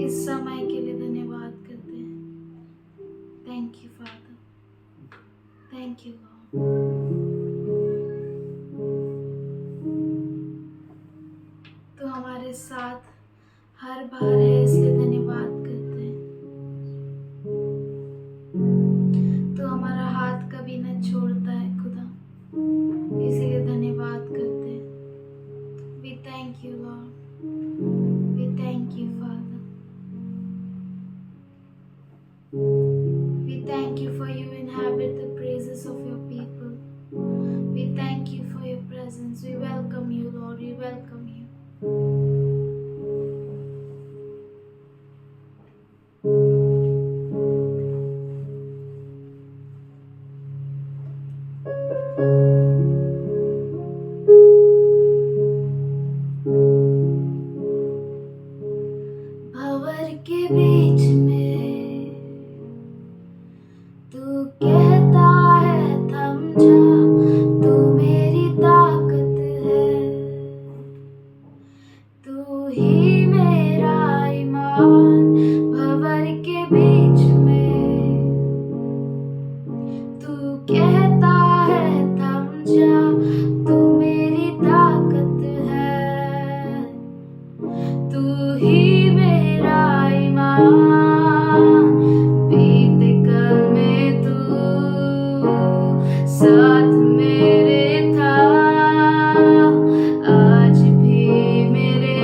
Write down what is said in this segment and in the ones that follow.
इस समय के लिए धन्यवाद करते हैं। Thank you father, thank you Lord. तो हमारे साथ हर बार है, इसलिए धन्यवाद करते हैं। तो हमारा हाथ कभी न छोड़ता है खुदा, इसीलिए धन्यवाद करते हैं। We thank you Lord, we thank you Father, we thank you for you inhabit the praises of your people. We thank you for your presence. We welcome you, Lord. We welcome you. भंवर के बीच में तू कहता है थम जा, तू मेरी ताकत है, तू ही मेरा ईमान। भंवर के बीच में तू कहता है थम जा, तू मेरी ताकत है, तू ही मेरा ईमान। बीते कल में तू साथ मेरे था, आज भी मेरे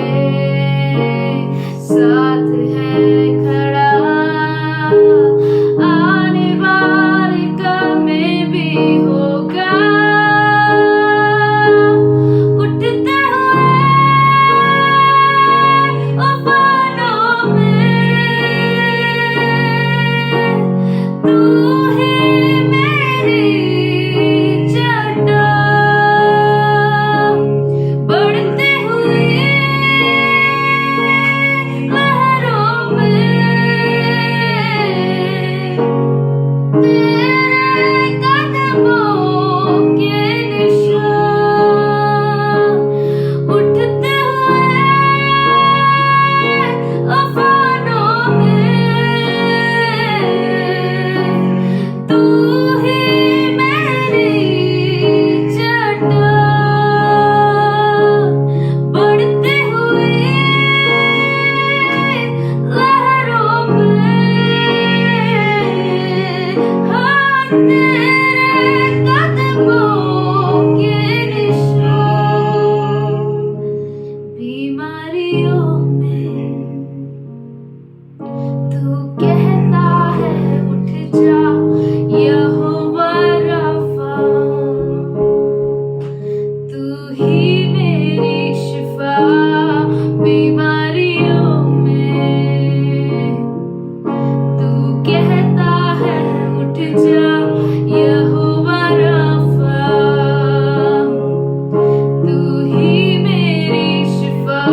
साथ है खड़ा। आने वाले कल में भी होगा, उठते हुए उफानों में तू ही मेरी चट्टान। बढ़ते हुए लहरों में तेरे कदमों के निशान। उठते हुए अफवाहों में तू ही मेरी चट्टान। बढ़ते हुए लहरों में हाँ तेरे कदमों के निशान। बीमारियों में तू कहता है उठ जा, यहोवा रफ़ा, तू ही मेरी शिफा। बीमारियों में तू कहता है उठ जा, यहोवा रफ़ा, तू ही मेरी शिफा।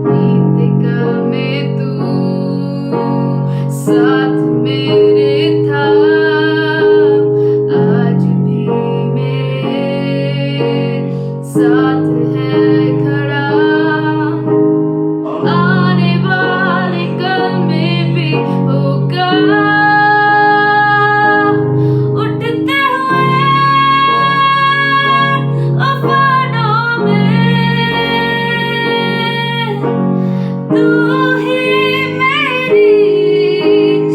बीते कल में तू साथ मेरे था, आज भी मेरे साथ है खड़ा। आने वाले कल में भी होगा, उठते हुए अफवाहों में तू ही मेरी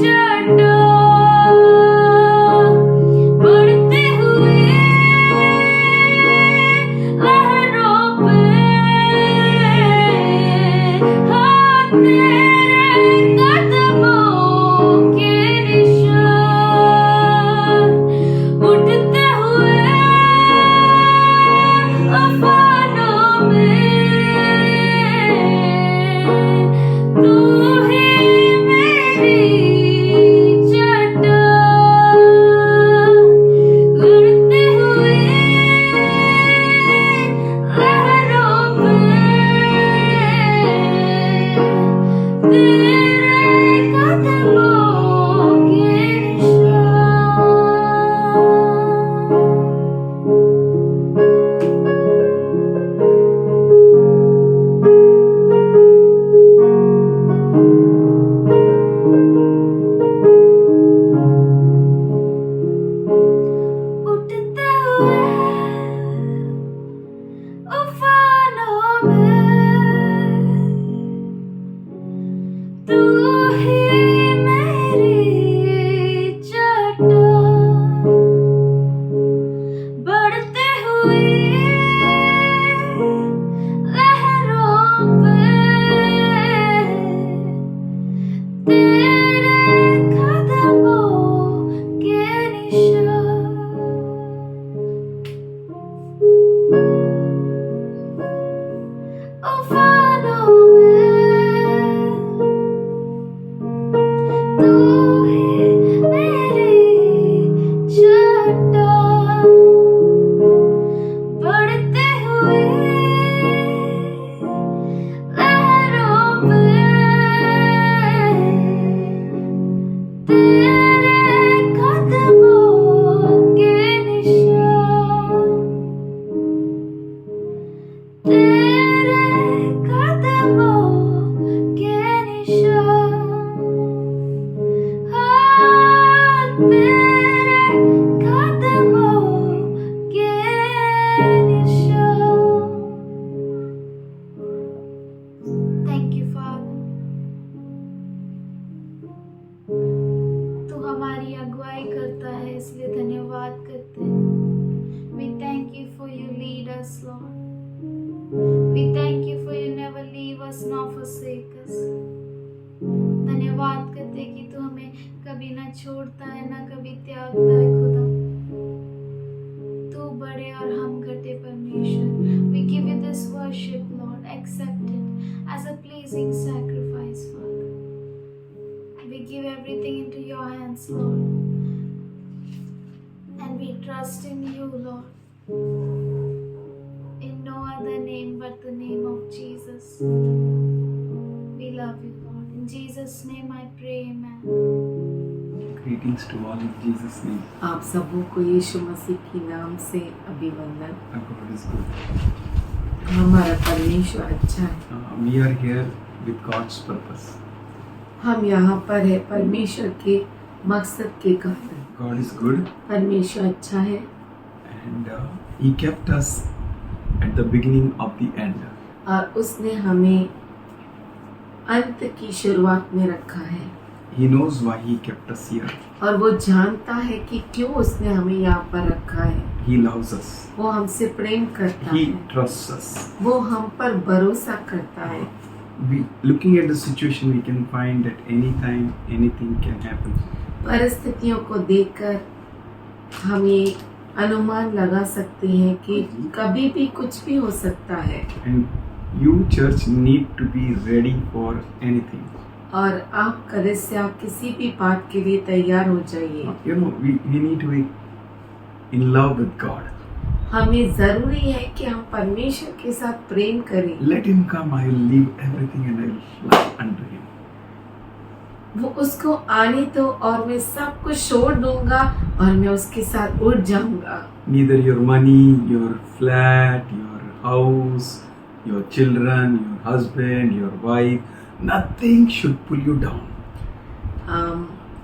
चट्टान। बढ़ते हुए लहरों पे हाँ तेरे कदमों के निशान। उठते हुए अफवाहों में तू ही मेरी चट्टान। उड़ते हुए लहरों में तेरे कदमों के निशान। छोड़ता है, इसलिए धन्यवाद करते हैं। We thank you for you lead us Lord. We thank you for you never leave us nor forsake us। धन्यवाद करते हैं कि तू हमें कभी ना छोड़ता है, ना कभी त्यागता है खुदा। तू बड़े और हम घटे परमेश्वर। We give you this worship Lord, accept it as a pleasing sacrifice Father. We give everything into your hands, Lord, and we trust in you, Lord, in no other name but the name of Jesus. We love you, Lord. In Jesus' name I pray, amen. Greetings to all in Jesus' name. आप सबों को यीशु मसीह के नाम से अभिवंदन। Our God is good. हमारा परमेश्वर अच्छा है। We are here with God's purpose. हम यहाँ पर है परमेश्वर के मकसद के कारण। God is good, परमेश्वर अच्छा है and He kept us at the beginning of the end. और उसने हमें अंत की शुरुआत में रखा है। He knows why He kept us here. और वो जानता है कि क्यों उसने हमें यहाँ पर रखा है। He loves us. वो हमसे प्रेम करता He है, trusts us. वो हम पर भरोसा करता है। Looking at the situation, we can find that anytime anything can happen. परिस्थितियों को देखकर हम ये अनुमान लगा सकते हैं कि कभी भी कुछ भी हो सकता है। And you, church, need to be ready for anything. और आप कलीसिया आप किसी भी बात के लिए तैयार हो जाइए। You know, we need to be in love with God. हमें जरूरी है कि हम परमेश्वर के साथ प्रेम करें। Let Him come. I will leave everything and I will fly unto Him. वो उसको आने दो और मैं सब कुछ छोड़ दूंगा और मैं उसके साथ उड़ जाऊंगा। Neither your money, your flat, your house, your children, your husband, your wife, nothing should pull you down.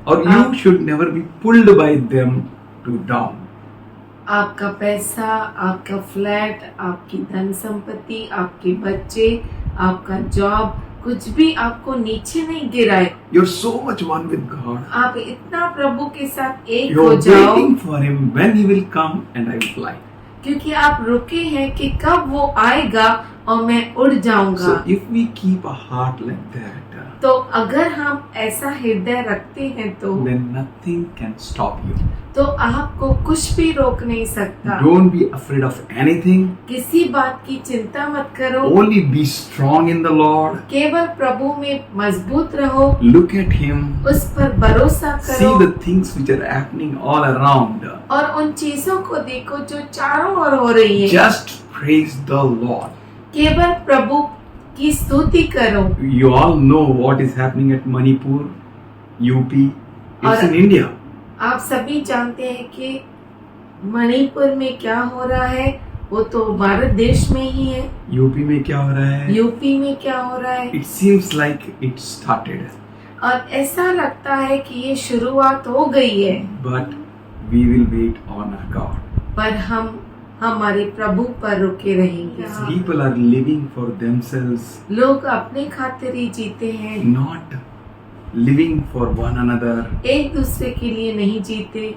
Or you should never be pulled by them to down. आपका पैसा, आपका फ्लैट, आपकी धन संपत्ति, आपके बच्चे, आपका जॉब, कुछ भी आपको नीचे नहीं गिराए। You're so much one with God. आप इतना प्रभु के साथ एक You're हो जाओ, waiting for Him when He will come and I will fly. क्योंकि आप रुके हैं कि कब वो आएगा और मैं उड़ जाऊंगा। So if we keep a heart like that, तो अगर हम ऐसा हृदय रखते हैं तो then nothing can stop you. तो आपको कुछ भी रोक नहीं सकता। Don't be afraid of anything. किसी बात की चिंता मत करो, Only be strong in the Lord. केवल प्रभु में मजबूत रहो, Look at Him. उस पर भरोसा See करो the things which are happening all around. और उन चीजों को देखो जो चारों ओर हो रही है। Just praise the Lord. केवल प्रभु की स्तुति करो। You all know what is happening at Manipur, UP. It's in India. आप सभी जानते हैं कि मणिपुर में क्या हो रहा है, वो तो भारत देश में ही है। UP में क्या हो रहा है? यूपी में क्या हो रहा है? It seems like it started. और ऐसा लगता है कि ये शुरुआत हो गई है, But we will wait on our God. पर हम हमारे प्रभु पर रुके रहेंगे। People are living for themselves, लोग अपने खातिर ही जीते हैं, not living for one another. एक दूसरे के लिए नहीं जीते।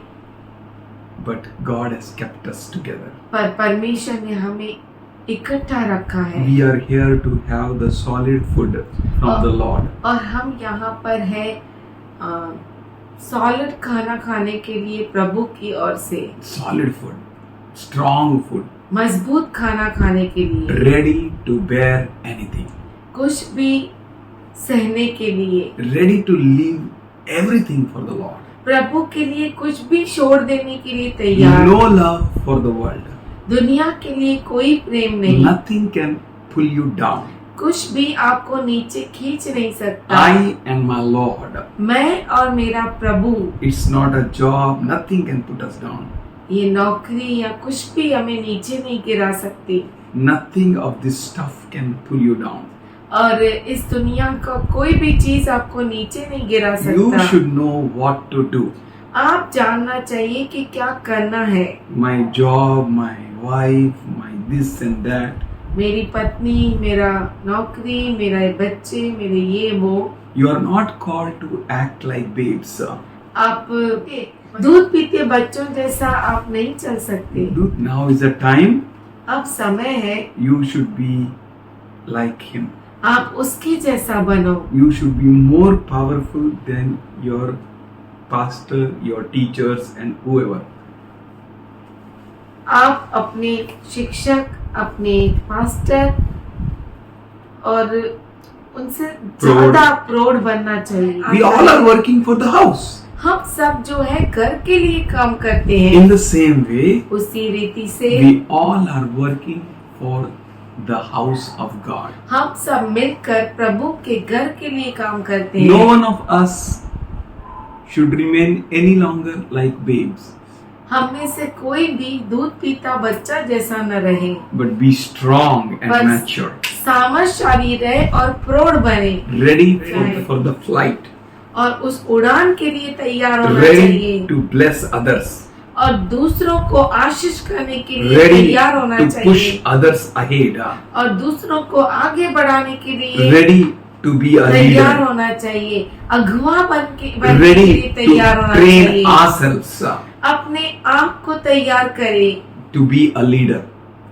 But God has kept us together. पर परमेश्वर ने हमें इकट्ठा रखा है। We are here to have the solid food from the Lord. और हम यहाँ पर है सॉलिड खाना खाने के लिए प्रभु की ओर से, Solid food, strong food, मजबूत खाना खाने के लिए, ready to bear anything, कुछ भी सहने के लिए, ready to leave everything for the Lord. प्रभु के लिए कुछ भी छोड़ देने के लिए तैयार। No love for the world. दुनिया के लिए कोई प्रेम नहीं। Nothing can pull you down. कुछ भी आपको नीचे खींच नहीं सकता। I and my Lord. मैं और मेरा प्रभु। It's not a job. Nothing can put us down. ये नौकरी या कुछ भी हमें नीचे नहीं गिरा सकती। Nothing of this stuff can pull you down. और इस दुनिया का कोई भी चीज आपको नीचे नहीं गिरा सकता। You should know what to do. आप जानना चाहिए कि क्या करना है। My job, my wife, my this and that. मेरी पत्नी, मेरा नौकरी, मेरे बच्चे, मेरे ये वो। You are not called to act like babes. आप दूध पीते बच्चों जैसा आप नहीं चल सकते। Now is the time अब समय है you should be like him. आप उसके जैसा बनो। You should be more powerful than your pastor, your teachers and whoever. आप अपने शिक्षक, अपने मास्टर और उनसे ज्यादा प्रौढ़ बनना चाहिए। We all are working for the house. हम सब जो है घर के लिए काम करते हैं। In the same way, उसी रीति से we all are working for the house of God. हम सब मिलकर प्रभु के घर के लिए काम करते हैं। No one of us should remain any longer like babes, हम में से कोई भी दूध पीता बच्चा जैसा न रहे, but be strong and बस mature, सामर्थशाली रहे और प्रौढ़ बने, ready for the flight, और उस उड़ान के लिए तैयार होना ready चाहिए, to bless others, और दूसरों को आशीष करने के लिए ready तैयार होना to push चाहिए, others ahead, और दूसरों को आगे बढ़ाने के लिए ready to be a तैयार leader, होना चाहिए, अगुवा बनने के ready लिए तैयार to होना train चाहिए। ourselves अपने आप को तैयार करें to be a leader,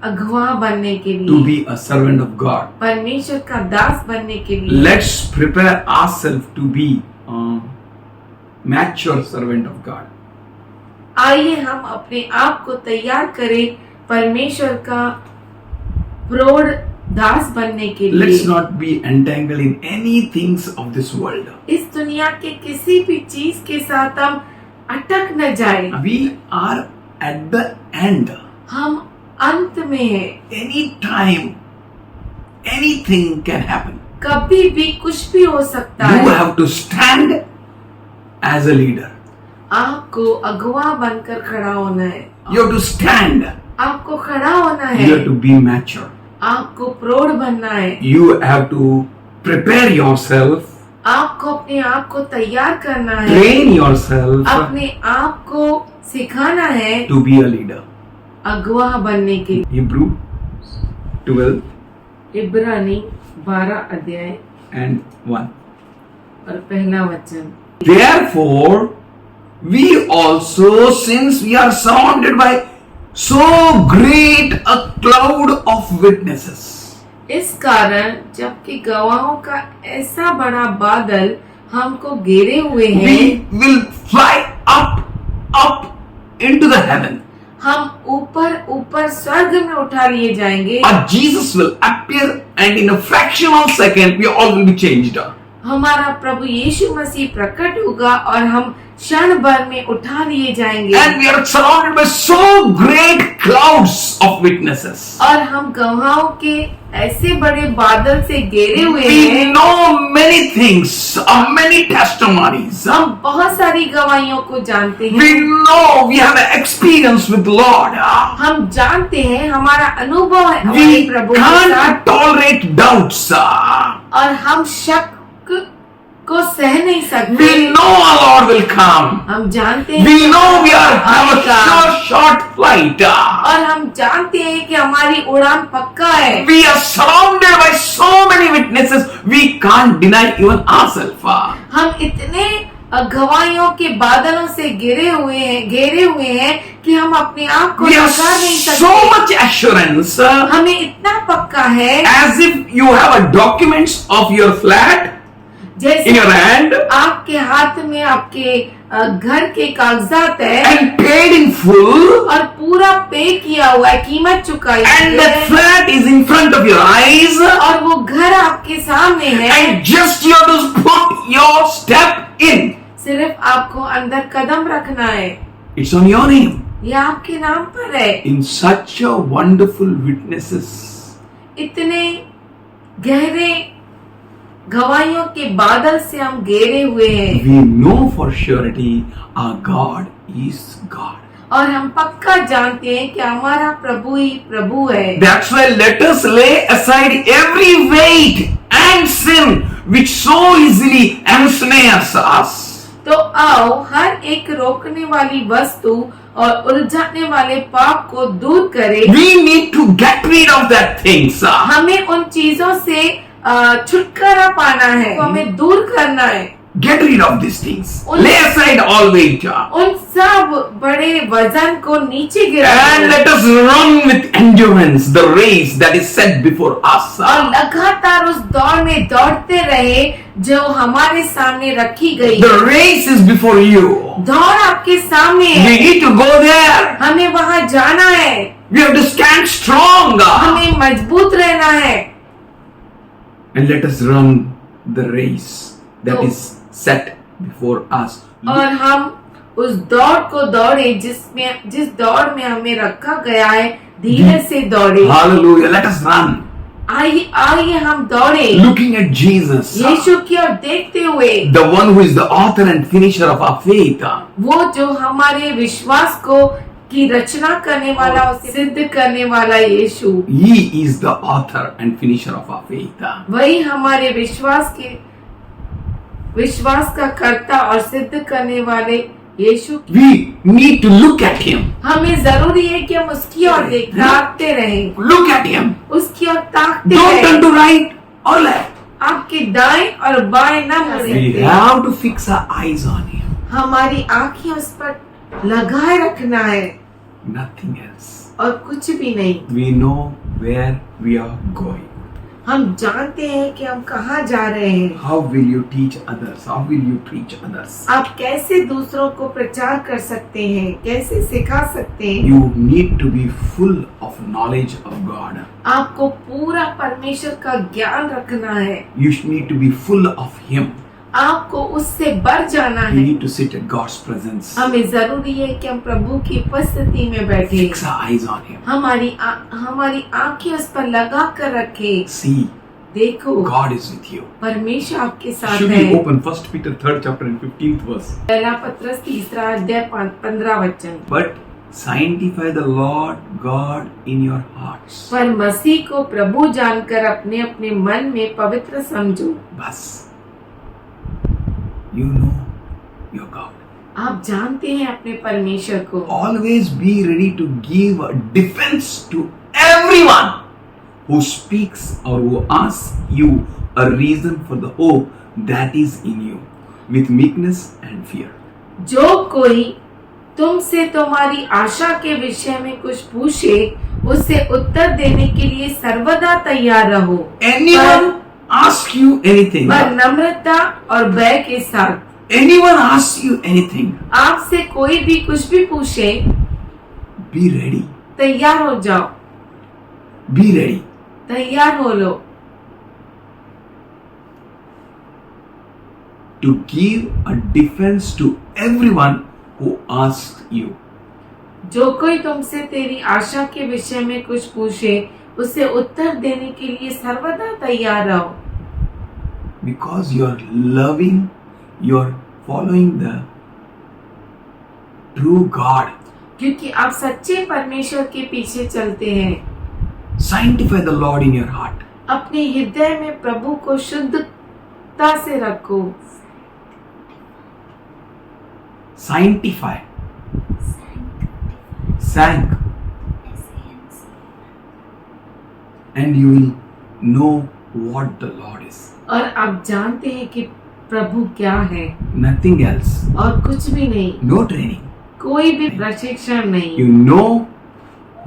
अगुवा बनने के to लिए, be a servant of God. परमेश्वर का दास बनने के लिए। Let's prepare ourselves to be a mature servant of God. आइए हम अपने आप को तैयार करें परमेश्वर का प्रौढ़ दास बनने के Let's लिए। not be entangled in any things of this world. इस दुनिया के किसी भी चीज के साथ हम अटक न जाए। We are at the end. हम अंत में हैं। Any time, anything can happen. कभी भी कुछ भी हो सकता You है। have to stand as a leader. आपको अगुवा बनकर खड़ा होना है। You have to stand. आपको खड़ा होना You have है। to be mature. आपको प्रौढ़ बनना है। You have to prepare yourself, आपको अपने आप को तैयार करना है। train yourself अपने आप को सिखाना है to be a leader. अगुवा बनने के लिए। Hebrew 12 इब्रानी 12 अध्याय and 1. और पहला वचन। Therefore, we also, since we are surrounded by so great a cloud of witnesses, इस कारण जबकि गवाहों का ऐसा बड़ा बादल हमको घेरे हुए हैं, we will fly up into the heaven. हम ऊपर ऊपर स्वर्ग में उठा लिए जाएंगे। Or Jesus will appear, and in a fraction of a second, we all will be changed. हमारा प्रभु यीशु मसीह प्रकट होगा और हम क्षण भर में उठा लिए जाएंगे। And we are surrounded by so great clouds of witnesses. और हम गवाहों के ऐसे बड़े बादल से घेरे हुए We हैं। know many things, many testimonies. हम बहुत सारी गवाहियों को जानते We हैं। know we have an experience with the Lord. हम जानते हैं, हमारा अनुभव है हमारे We प्रभु के साथ, can't tolerate doubts. और हम शक को सह नहीं सकते। We know our Lord will come. हम जानते हैं We know we are have a आएगा। short flight. और हम जानते हैं कि हमारी उड़ान पक्का है। We are surrounded by so many witnesses. We can't deny even ourselves. हम इतने गवाहियों के बादलों से घेरे हुए हैं कि हम अपने आप को We have नकार नहीं so सकते। much assurance, हमें इतना पक्का है as if you have a documents of your flat in जैसे your hand आपके हाथ में आपके घर के कागजात है and paid in full, और पूरा पे किया हुआ है, कीमत चुकाई and हुई the है, flat is in front of your eyes, और वो घर आपके सामने है। and just you have to put your step in. सिर्फ आपको अंदर कदम रखना है। It's on your name. ये आपके नाम पर है। In such a wonderful witnesses, इतने गहरे गवाहियों के बादल से हम घेरे हुए हैं, we know for surety our God is God. और हम पक्का जानते हैं कि हमारा प्रभु ही प्रभु है। That's why let us lay aside every weight and sin which so easily ensnares us. तो आओ हर एक रोकने वाली वस्तु और उलझाने वाले पाप को दूर करें। We need to get rid of that things. हमें उन चीजों से छुटकारा पाना है, तो हमें दूर करना है। Get rid of these things. उन- Lay aside all weight. उन सब बड़े वजन को नीचे गिरा And दो let us run with endurance the race that is set before us. और लगातार उस दौड़ में दौड़ते रहे जो हमारे सामने रखी गई The है। race is before you. दौड़ आपके सामने We है, need to go there. हमें वहां जाना है, We have to stand strong. हमें मजबूत रहना है And let us run the race that तो- is set before us. और हम उस दौड़ को दौड़े जिस दौड़ में हमें रखा गया है, धीरे से दौड़े। Hallelujah. Let us run. आइए हम दौड़े Looking at Jesus, यीशु की ओर देखते हुए, the one who is the author and finisher of our faith. वो जो हमारे विश्वास को की रचना करने वाला और सिद्ध करने वाला यीशु, He is the author and finisher of our faith. वही हमारे विश्वास का कर्ता और सिद्ध करने वाले यीशु। We need to look at Him. हमें जरूरी है कि हम उसकी ओर ताकते रहें, Look at Him. उसकी ओर ताकते Don't turn रहें। to right or left. आपके दाएं और बाएं न मुड़ We सकते। have to fix our eyes on Him. हमारी आंखें उस पर लगाए रखना है Nothing else. और कुछ भी नहीं। We know where we are going. हम जानते हैं कि हम कहाँ जा रहे हैं। How will you teach others? How will you preach others? आप कैसे दूसरों को प्रचार कर सकते हैं, कैसे सिखा सकते हैं? You need to be full of knowledge of God. आपको पूरा परमेश्वर का ज्ञान रखना है, You need to be full of Him. आपको उससे बढ़ जाना You है। need to sit at God's presence. हमें जरूरी है कि हम प्रभु की उपस्थिति में बैठे, Fix our eyes on Him. हमारी आंखें उस पर लगा कर रखें। See, देखो, God is with you. परमेश्वर आपके साथ Should है। we open 1 Peter 3rd chapter and 15th verse? पहला पत्रस 3 अध्याय 15 वचन। But sanctify the Lord God in your hearts. पर मसीह को प्रभु जानकर अपने अपने मन में पवित्र समझो। बस. You know your God. आप जानते हैं अपने परमेश्वर को। Always be ready to give a defense to everyone who speaks or who asks you a reason for the hope that is in you with meekness and fear. जो कोई तुमसे तुम्हारी आशा के विषय में कुछ पूछे, उससे उत्तर देने के लिए सर्वदा तैयार रहो। Anyone ask you anything? पर नम्रता और भय के साथ। Anyone asks you anything? आपसे कोई भी कुछ भी पूछे, Be ready. तैयार हो जाओ, Be ready. तैयार हो लो To give a defense to everyone who asks you. जो कोई तुमसे तेरी आशा के विषय में कुछ पूछे, उसे उत्तर देने के लिए सर्वदा तैयार रहो। Because you're loving, you're following the true God. क्योंकि आप सच्चे परमेश्वर के पीछे चलते हैं। Sanctify the Lord in your heart. अपने हृदय में प्रभु को शुद्धता से रखो। Sanctify. Sank. And you will know what the Lord is. और आप जानते हैं कि प्रभु क्या है, Nothing else. और कुछ भी नहीं, No training. कोई भी प्रशिक्षण नहीं। You know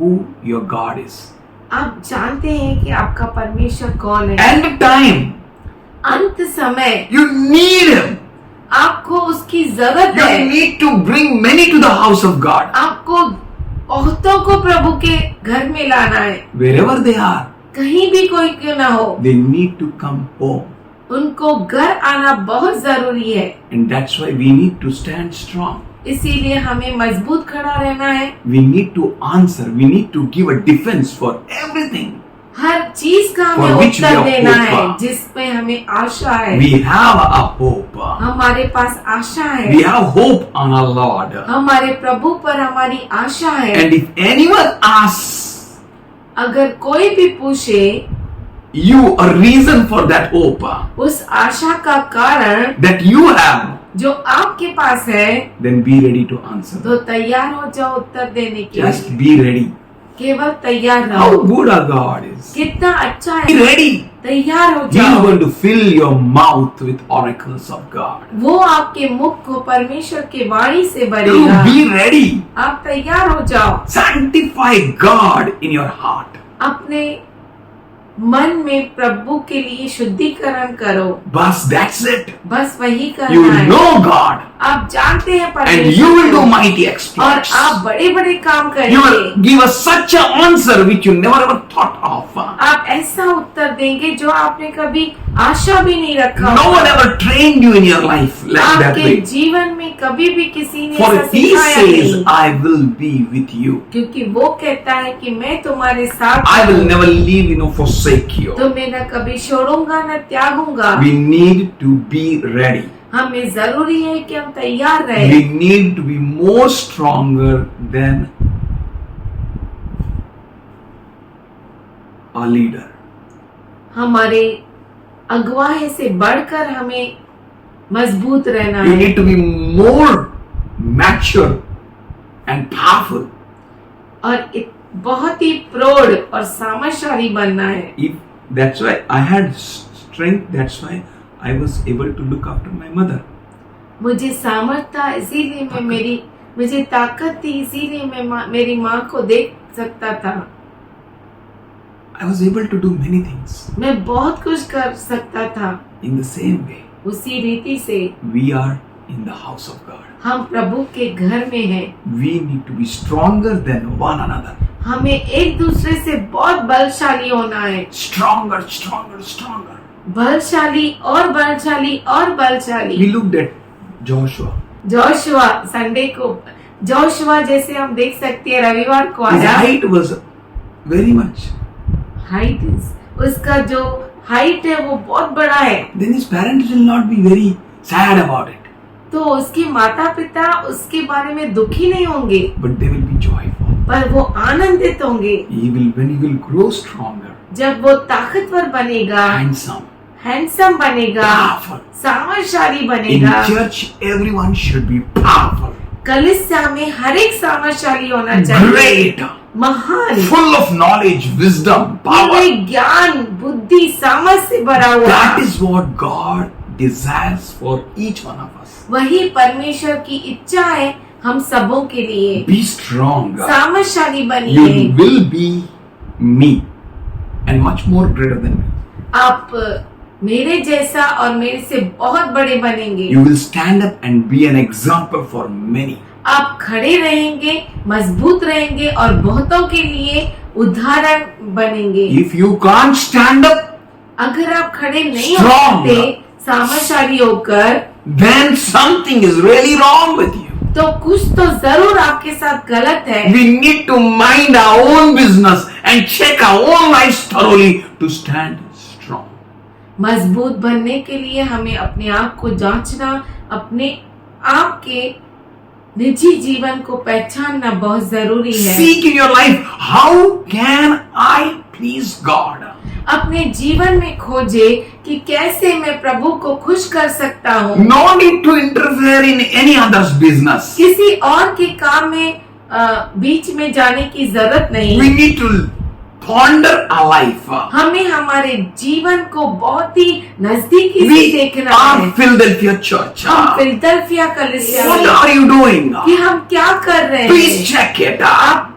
who your God is. आप जानते हैं कि आपका परमेश्वर कौन है। End time. अंत समय You need Him. आपको उसकी जरूरत You है। need to bring many to the house of God. आपको बहुतों को प्रभु के घर में लाना है। Wherever they are, कहीं भी कोई क्यों ना हो, they need to come home. उनको घर आना बहुत जरूरी है। And that's why we need to stand strong. इसीलिए हमें मजबूत खड़ा रहना है। We need to answer. We need to give a defense for everything. हर चीज का For हमें which we उत्तर have देना hope. है जिसमें हमें आशा है। We have a hope. हमारे पास आशा है। We have hope on our Lord. हमारे प्रभु पर हमारी आशा है। And if anyone asks अगर कोई भी पूछे you a reason for that hope उस आशा का कारण that you have, जो आपके पास है, then be ready to answer. तो तैयार हो जाओ उत्तर देने के Just लिए। be ready. केवल तैयार How रहो। good our God is. कितना अच्छा Be है, ready. तैयार हो He is जाओ। going to fill your mouth with oracles of God. वो आपके मुख को परमेश्वर के वाणी से You भरेगा। be ready. आप तैयार हो जाओ। Sanctify God in your heart. अपने मन में प्रभु के लिए शुद्धिकरण करो। Bas, that's it. बस वही You करना है। know God आप जानते हैं and परमेश्वर you will को, do mighty और exploits. आप बड़े बड़े काम You करेंगे। will give us such an answer which you never ever thought of. आप ऐसा उत्तर देंगे जो आपने कभी आशा भी नहीं रखा No होगा। one ever trained you in your life like that आपके way. जीवन में कभी भी किसी ने For ऐसा he सिखाया says, नहीं, I will be with you. क्योंकि वो कहता है कि मैं तुम्हारे साथ I will हूँ, never leave you, forsake you. तो मैं न कभी छोड़ूंगा न त्यागूंगा। We need to be ready. हमें जरूरी है कि हम तैयार रहे। We need to be more stronger than our leader. हमारे अगुवाई से बढ़कर हमें मजबूत रहना You है need to be more mature and powerful. और बहुत ही प्रौढ़ और सामर्थ्यशाली बनना है। If that's why I had strength, that's why I was able to look after my mother. मुझे सामर्थ्य था, इसीलिए मैं मुझे ताकत थी, इसीलिए मैं मेरी माँ को देख सकता था। I was able to do many things. मैं बहुत कुछ कर सकता था। In the same way, उसी रीति से we are in the house of God. हम प्रभु के घर में हैं। We need to be stronger than one another. हमें एक दूसरे से बहुत बलशाली होना है। Stronger, stronger, stronger. बलशाली और बलशाली और We बलशाली। looked at Joshua. Joshua Sunday को, जोशुआ जैसे हम देख सकते हैं रविवार को His आया। height was very much. Height, उसका जो हाइट है वो बहुत बड़ा है। Then his parents will not be very sad about it, तो उसके माता पिता उसके बारे में दुखी नहीं होंगे, but they will be joyful. पर वो आनंदित होंगे। When he will grow stronger, जब वो ताकतवर बनेगा, handsome, हैंडसम बनेगा, powerful. सामर्थ्यशाली In बनेगा। church, everyone should be powerful, कलीसिया में हर एक सामर्थ्यशाली होना चाहिए, great, महान, full of knowledge, wisdom, power. पूरे ज्ञान बुद्धि सामर्थ से भरा हुआ। That is what God desires for each one of us. वही परमेश्वर की इच्छा है हम सबों के लिए। Be strong. सामर्थ्यशाली You बनिए। will be me and much more greater than me. आप मेरे जैसा और मेरे से बहुत बड़े बनेंगे। You will stand up and be an example for many. आप खड़े रहेंगे, मजबूत रहेंगे और बहुतों के लिए उदाहरण बनेंगे। If you can't stand up, अगर आप खड़े नहीं हो Strong. सकते सामर्थ्यशाली होकर, then something is really wrong with you. तो कुछ तो जरूर आपके साथ गलत है। We need to mind our own business and check our own lives thoroughly to stand strong. मजबूत बनने के लिए हमें अपने आप को जांचना, अपने आप के निजी जीवन को पहचानना बहुत जरूरी है। Seek in your life, how can I please God? अपने जीवन में खोजे कि कैसे मैं प्रभु को खुश कर सकता हूँ। No need to interfere in any other's business. किसी और के काम में बीच में जाने की जरूरत नहीं। We need to ponder our life. हमें हमारे जीवन को बहुत ही नजदीकी से We देखना are है। Philadelphia Church. हम फिलदल्फिया कलीसिया What में are you doing? कि हम क्या कर रहे Please हैं, check it. आप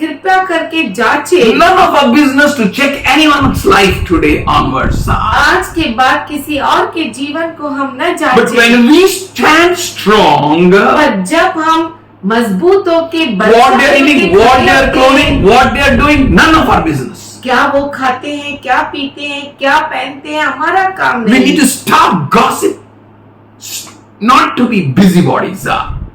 कृपया करके जांचे। None of our business to check anyone's life today onwards. आज के बाद किसी और के जीवन को हम न But जांचे, when we stand strong, पर जब हम मजबूत होके what they are eating, what they are clothing, what they are doing, none of our business. क्या वो खाते हैं, क्या पीते हैं, क्या पहनते हैं, हमारा काम We need नहीं। to stop gossip, not to be busybodies.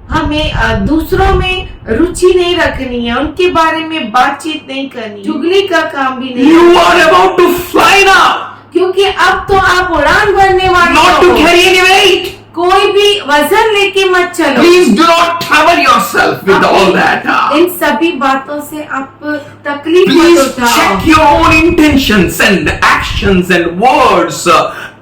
हमें दूसरों में रुचि नहीं रखनी है, उनके बारे में बातचीत नहीं करनी, चुगली का काम भी नहीं, You are about to fly now, क्योंकि अब तो आप उड़ान भरने वाले not to हो। carry any weight. कोई भी वजन लेके मत चलो। Please do not trouble yourself with all that. इन सभी बातों से आप तकलीफ मत Please उठाओ। check your own intentions and actions and words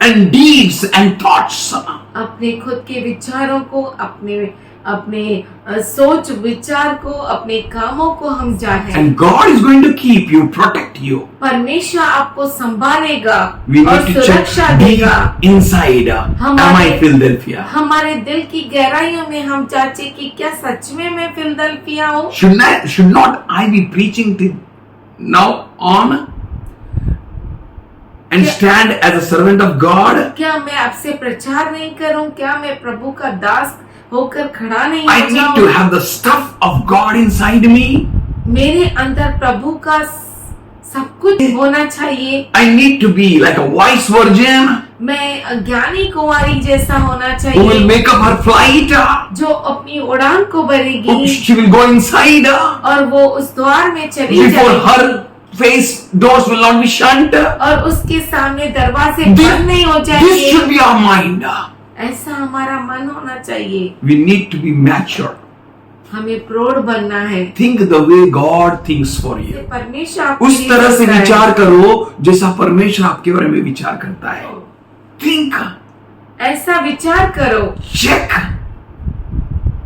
and deeds and thoughts. अपने खुद के विचारों को, अपने अपने सोच विचार को, अपने कामों को हम चाहें। And God is going to keep you, protect you. परमेश्वर आपको संभालेगा We और need to सुरक्षा check देगा। deep inside. Am I Philadelphia? हमारे दिल की गहराइयों में हम जांचे कि क्या सच में मैं फिलदेल्फिया हूँ। Should not I be preaching to now on and stand as a servant of God? क्या मैं आपसे प्रचार नहीं करूं? क्या मैं प्रभु का दास होकर खड़ा नहीं I हो need जाऊं? to have the stuff of God inside me. मेरे अंदर प्रभु का सब कुछ होना चाहिए। I need to be like a wise virgin मैं ज्ञानी कुंवारी जैसा होना who will चाहिए, make up her flight. जो अपनी उड़ान को भरेगी She will go inside. और वो उस द्वार में चली Before जाएगी her face, doors will not be shut. और उसके सामने दरवाजे This, बंद नहीं हो this जाएंगे। should be our mind. ऐसा हमारा मन होना चाहिए। We need to be mature. हमें प्रौढ़ बनना है। Think the way God thinks for you. परमेश्वर आपके उस लिए तरह से सोचता है। विचार करो जैसा परमेश्वर आपके बारे में विचार करता है। Think, ऐसा विचार करो। check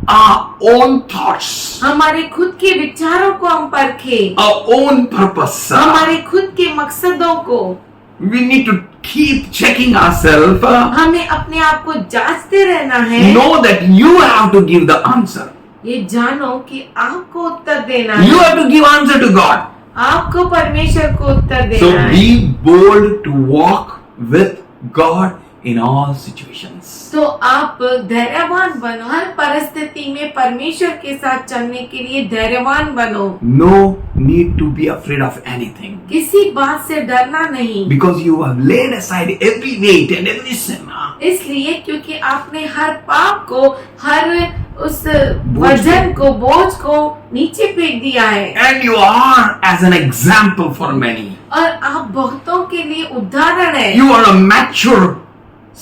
our own thoughts, हमारे खुद के विचारों को हम परखें, our own purpose. हमारे खुद के मकसदों को। We need to keep checking ourselves. हमें अपने आप को जांचते रहना है। Know that you have to give the answer. ये जानो कि आपको उत्तर देना You है, have to give answer to God. आपको परमेश्वर को उत्तर So देना है। be bold to walk with God in all situations. तो आप धैर्यवान बनो, हर परिस्थिति में परमेश्वर के साथ चलने के लिए धैर्यवान बनो। No need to be afraid of anything. किसी बात से डरना नहीं, Because you have laid aside every weight and every sin. इसलिए क्योंकि आपने हर पाप को, हर उस वजन को, बोझ को नीचे फेंक दिया है। And you are as an example for many. और आप बहुतों के लिए उदाहरण है। You are a mature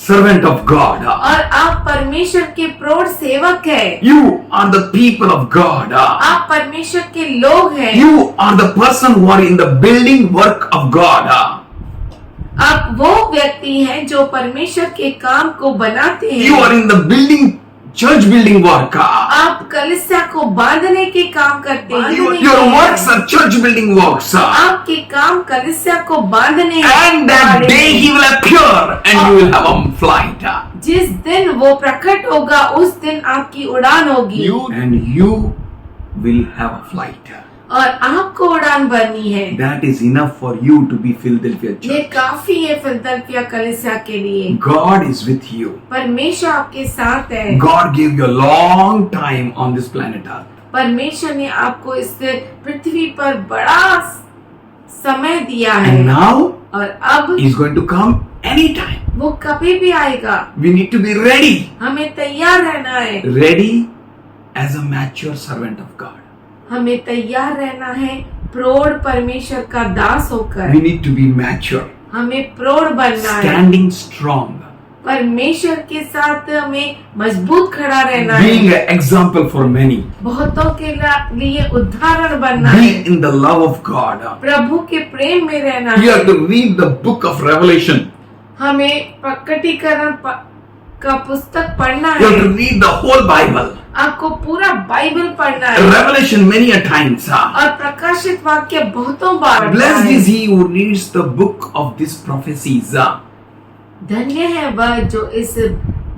servant of God. और आप परमेश्वर के प्रौढ़ सेवक है। You are the people of God. आप परमेश्वर के लोग हैं। You are the person who are in the building work of God. आप वो व्यक्ति हैं जो परमेश्वर के काम को बनाते हैं। You are in the building, church building work. आप कलीसिया को बांधने के काम करते हैं। Your works are church building works. आपके काम कलीसिया को बांधने And that day he will appear and you will have a flight. जिस दिन वो प्रकट होगा उस दिन आपकी उड़ान होगी। And you will have a flight. और आपको उड़ान भरनी है। That is enough for you to be Philadelphia ये church. काफी है फिलदेल्फिया कलीसिया के लिए। God is with you. परमेश्वर आपके साथ है। God gave you a long time on this planet Earth. परमेश्वर ने आपको इस पृथ्वी पर बड़ा समय दिया है। And now और अब He's going to come anytime. वो कभी भी आएगा। We need to be ready. हमें तैयार रहना है। Ready as a mature servant of God. हमें तैयार रहना है प्रौढ़ परमेश्वर का दास होकर। We need to be mature. हमें प्रौढ़ बनना है। Standing strong. परमेश्वर के साथ हमें मजबूत खड़ा रहना है। Being an example for many. बहुतों के लिए उदाहरण बनना Be है। in the love of God. प्रभु के प्रेम में रहना You है। have to read the book of Revelation. हमें प्रकटीकरण का पुस्तक पढ़ना You have है। to read the whole Bible. आपको पूरा बाइबल पढ़ना है। Revelation many a times. और प्रकाशित वाक्य बहुतों बार पढ़ना Blessed है। is he who reads the book of these prophecies. धन्य है वह जो इस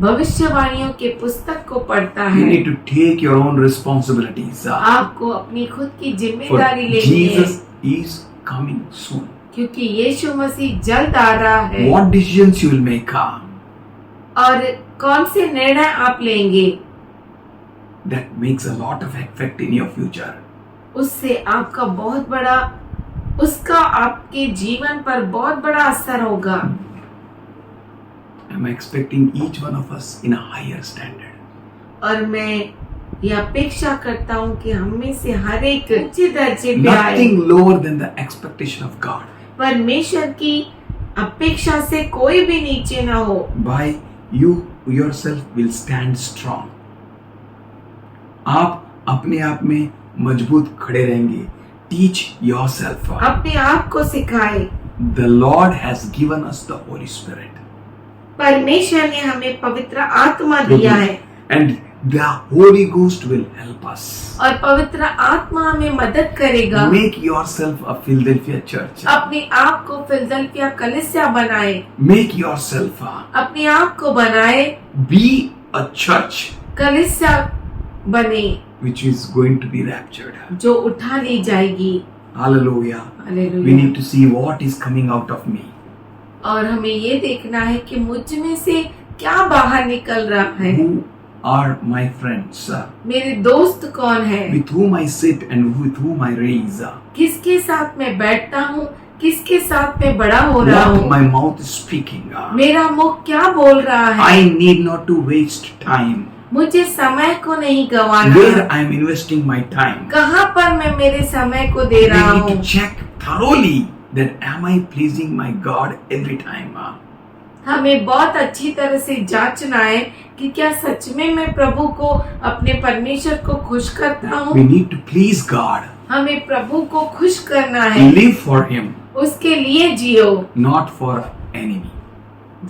भविष्यवाणियों के पुस्तक को पढ़ता You है। need to take your own responsibilities. आपको अपनी खुद की For जिम्मेदारी लेनी है, Jesus is coming soon. क्योंकि यीशु मसीह जल्द आ रहा है। What decisions you will make? और कौन से निर्णय आप लेंगे That makes a lot of effect in your future. उससे आपका बहुत बड़ा, उसका आपके जीवन पर बहुत बड़ा असर होगा। I'm expecting each one of us in a higher standard. और मैं ये अपेक्षा करता हूँ कि हम में से हर एक ऊंचे दर्जे पे आए। Nothing lower than the expectation of God. परमेश्वर की अपेक्षा से कोई भी नीचे ना हो। By you yourself will stand strong. आप अपने आप में मजबूत खड़े रहेंगे. Teach yourself. अपने आप को सिखाए। The Lord has given us the Holy Spirit. परमेश्वर ने हमें पवित्र आत्मा दिया है। And the Holy Ghost will help us. और पवित्र आत्मा हमें मदद करेगा। Make yourself a Philadelphia church. अपने आप को फिलदेल्फिया कलीसिया बनाए। Make yourself अपने आप को बनाए, be a church कलीसिया बने which is going to be raptured. जो उठा ली जाएगी। Hallelujah. We hallelujah. need to see what is coming out of me. और हमें ये देखना है कि मुझ में से क्या बाहर निकल रहा है। Who are my friends? मेरे दोस्त कौन है, With whom I sit and with whom I raise? किसके साथ मैं बैठता हूँ, किसके साथ मैं बड़ा हो रहा What हूँ, my mouth is speaking. मेरा मुख क्या बोल रहा है। I need not to waste time. मुझे समय को नहीं गंवाना। Where I am investing my time. कहाँ पर मैं मेरे समय को दे We रहा need हूँ। to check thoroughly that am I pleasing my God every time. हमें बहुत अच्छी तरह से जांचना है कि क्या सच में मैं प्रभु को, अपने परमेश्वर को खुश करता We हूँ। need to please God. हमें प्रभु को खुश करना है, Live for Him, उसके लिए जियो, not for enemy,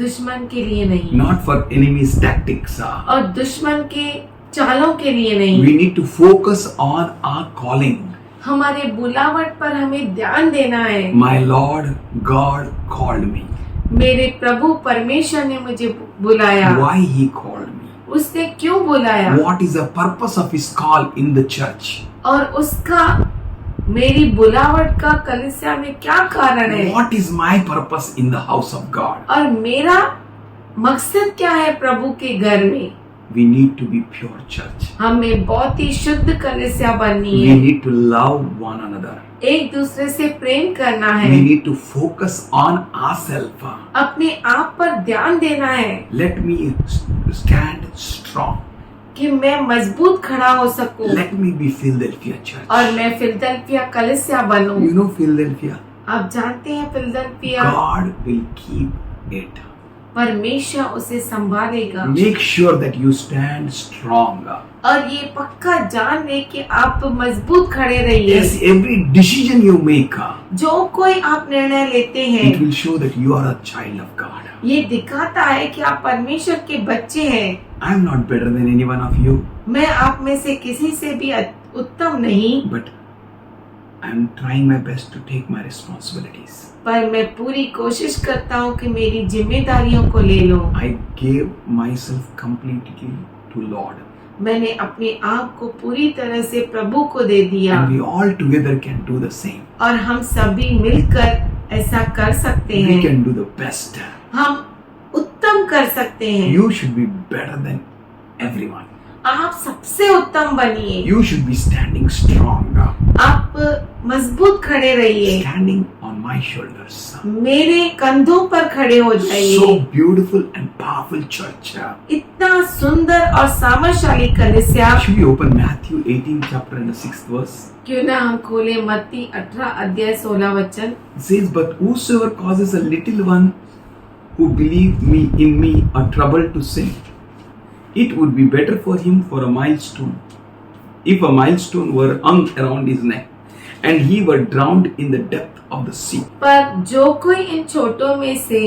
दुश्मन के लिए नहीं, not for enemy's tactics. और दुश्मन के चालों के लिए नहीं। We need to focus on our calling. हमारे बुलावट पर हमें ध्यान देना है। My Lord God called me. मेरे प्रभु परमेश्वर ने मुझे बुलाया। Why He called me? उसने क्यों बुलाया, What is the purpose of His call in the church? और उसका मेरी बुलावट का कलीसिया में क्या कारण है, What is my purpose in the house of God? और मेरा मकसद क्या है प्रभु के घर में। We need to be pure church. हमें बहुत ही शुद्ध कलीसिया बननी We है। need to love one another. एक दूसरे से प्रेम करना है। We need to focus on ourselves. अपने आप पर ध्यान देना है Let me stand strong. कि मैं मजबूत खड़ा हो सकूं, Let me be Philadelphia church. और मैं फिलदेल्फिया कलीसिया बनूं। You know Philadelphia? आप जानते हैं Philadelphia, God will keep it. परमेश्वर उसे संभालेगा। Make sure that you stand strong. और ये पक्का जान ले कि आप मजबूत खड़े रहिए। Yes, every decision you make, जो कोई आप निर्णय लेते it हैं, will show that you are a child of God. ये दिखाता है कि आप परमेश्वर के बच्चे हैं। I am not better than any one of you, मैं आप में से किसी से भी उत्तम नहीं, but I am trying my best to take my responsibilities. पर मैं पूरी कोशिश करता हूँ कि मेरी जिम्मेदारियों को ले लूं। I gave myself completely to Lord. मैंने अपने आप को पूरी तरह से प्रभु को दे दिया, And we all together can do the same. और हम सभी मिलकर ऐसा कर सकते We हैं। can do the best. हम उत्तम कर सकते हैं। You should be better than everyone. आप सबसे उत्तम बनिए। You should be standing strong. आप मजबूत खड़े रहिए, Standing on my shoulders. मेरे कंधों पर खड़े हो जाइए। So beautiful and powerful church. इतना सुंदर और सामर्थशाली कलीसिया। Should we open Matthew 18 chapter and the 6th verse? क्यों ना हम खोले मत्ती 18 अध्याय 16 वचन। It says, but whosoever causes a little one who believe me in me a trouble to sin, it would be better for him for a milestone, if a milestone were hung around his neck, and he were drowned in the depth of the sea. पर जो कोई इन छोटों में से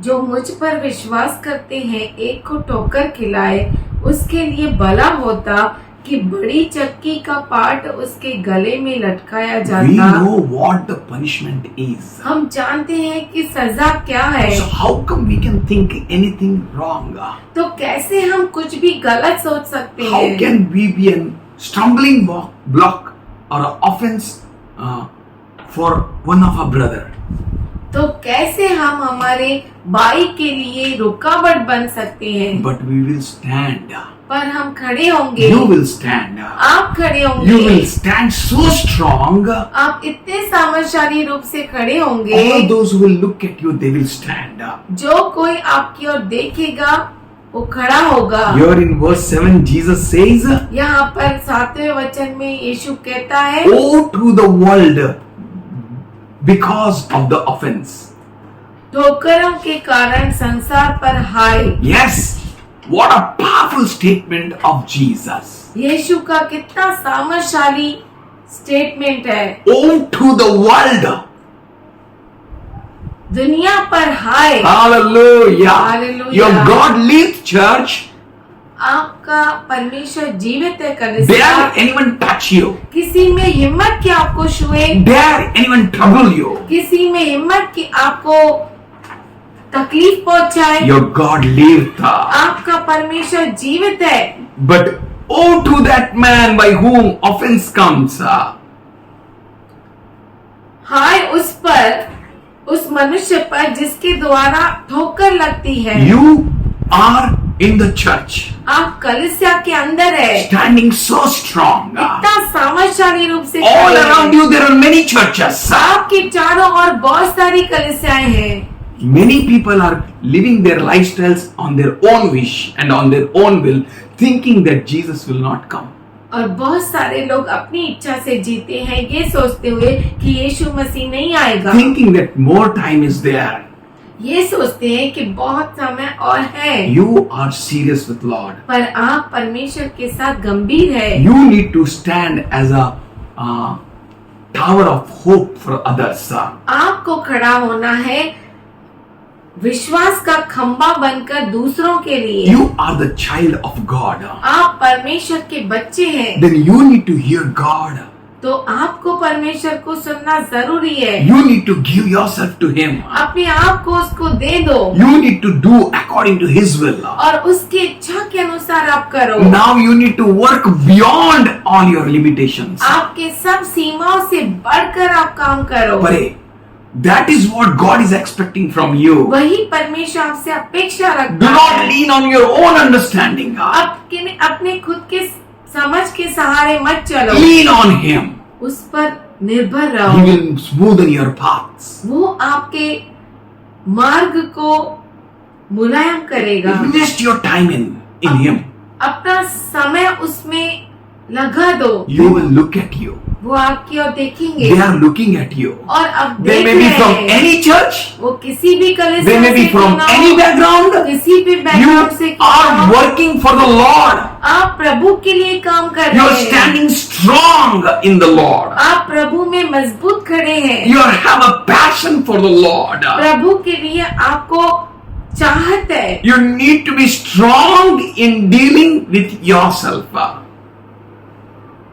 जो मुझ पर विश्वास करते हैं एक को ठोकर खिलाए, उसके लिए भला होता कि बड़ी चक्की का पाट उसके गले में लटकाया We जाता। know what the punishment is. हम जानते हैं कि सजा क्या है, So how come we can think anything wrong? तो कैसे हम कुछ भी गलत सोच सकते How हैं? can we be a stumbling block or an offense for one of our brother? तो कैसे हम हमारे भाई के लिए रुकावट बन सकते हैं? But we will stand. पर हम खड़े होंगे। You will stand. आप खड़े You होंगे। will stand so strong. आप इतने सामर्थशाली रूप से खड़े All होंगे, those who will look at you, they will stand. जो कोई आपकी ओर देखेगा वो खड़ा होगा। Here in verse 7, Jesus says, यहाँ पर 7वें वचन में यीशु कहता है, "Woe to the world because of the offense." ठोकरों के कारण संसार पर हाय। Yes, what a powerful statement of Jesus. यीशु का कितना सामर्थशाली स्टेटमेंट है। Woe to the world. दुनिया पर हाय। Hallelujah. Hallelujah. Your God lived church. आपका आपका परमेश्वर जीवित है कलीसिया। Dare anyone touch you? किसी में हिम्मत कि आपको छुए, Dare anyone trouble you? किसी में हिम्मत कि आपको तकलीफ पहुंचाए। Your God liveth. आपका परमेश्वर जीवित है। But woe to that man by whom offense comes. हाय उस मनुष्य पर जिसके द्वारा ठोकर लगती है। You are in the church, आप कलीसिया के अंदर है, standing so strong. इतना सामर्थशाली रूप से All खड़े around हैं। you there are many churches. आपके चारों ओर बहुत सारी कलीसियाएं हैं। Many people are living their lifestyles on their own wish and on their own will, thinking that Jesus will not come. और बहुत सारे लोग अपनी इच्छा से जीते हैं, ये सोचते हुए कि यीशु मसीह नहीं आएगा। Thinking that more time is there. ये सोचते हैं कि बहुत समय और है। You are serious with Lord. पर आप परमेश्वर के साथ गंभीर है। You need to stand as a tower of hope for others. आपको खड़ा होना है विश्वास का खंबा बनकर दूसरों के लिए। You are the child of God. आप परमेश्वर के बच्चे हैं, Then you need to hear God. तो आपको परमेश्वर को सुनना जरूरी है। You need to give yourself to Him. अपने आप को उसको दे दो You need to do according to His will. और उसकी इच्छा के अनुसार आप करो। Now you need to work beyond all your limitations. आपके सब सीमाओं से बढ़कर आप काम करो। Pray. That is what God is expecting from you. वही परमेश्वर आपसे अपेक्षा Do रखता not है। lean on your own understanding. अपने खुद के समझ के सहारे मत चलो, Lean on Him. उस पर निर्भर He रहो। will smoothen your paths. वो आपके मार्ग को मुलायम करेगा। Invest your time in Him. अपना समय उसमें लगा दो। You will look at you. वो आपकी ओर देखेंगे They are looking at you. और अब They देख may be रहे from हैं। any church. वो किसी भी They कलीसिया may be से क्यों from ना हो, any background. किसी भी You बैकग्राउंड से क्यों ना are हो, working for the Lord. आप प्रभु के लिए काम कर You are रहे हैं। standing strong in the Lord. आप प्रभु में मजबूत खड़े हैं। You have a passion for the Lord. प्रभु के लिए आपको चाहत है। You need to be strong in dealing with yourself.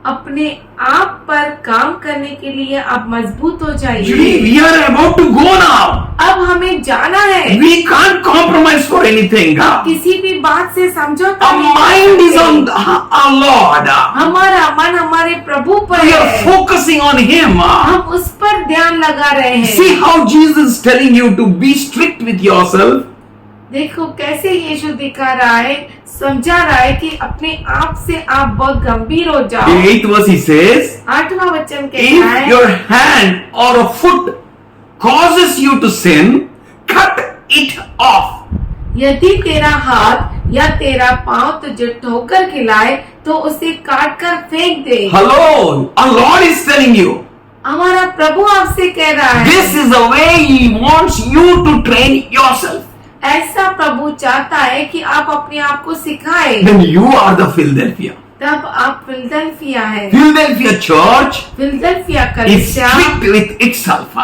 अपने आप पर काम करने के लिए आप मजबूत हो जाइए। We are about to go now. अब हमें जाना है। We can't compromise for anything. आप किसी भी बात से समझौता Our नहीं कर mind is सकते। on our Lord. हमारा मन हमारे प्रभु पर We are है। focusing on Him. हम उस पर ध्यान लगा रहे हैं। See how Jesus is telling you to be strict with yourself. देखो कैसे यीशु दिखा रहा है, समझा रहा है कि अपने आप से आप बहुत गंभीर हो जाओ। In 8th verse he says, 8वां वचन कहता if है, your hand or a foot causes you to sin, cut it off. यदि तेरा हाथ या तेरा पांव तुझे ठोकर खिलाए तो उसे काट कर फेंक दे। Hello, our Lord is telling you. हमारा प्रभु आपसे कह रहा है, This is the way He wants you to train yourself. ऐसा प्रभु चाहता है कि आप अपने आप को सिखाए। Then you are the Philadelphia. तब आप फिलडेल्फिया है। Philadelphia church फिलडेल्फिया is कलीसिया strict with itself.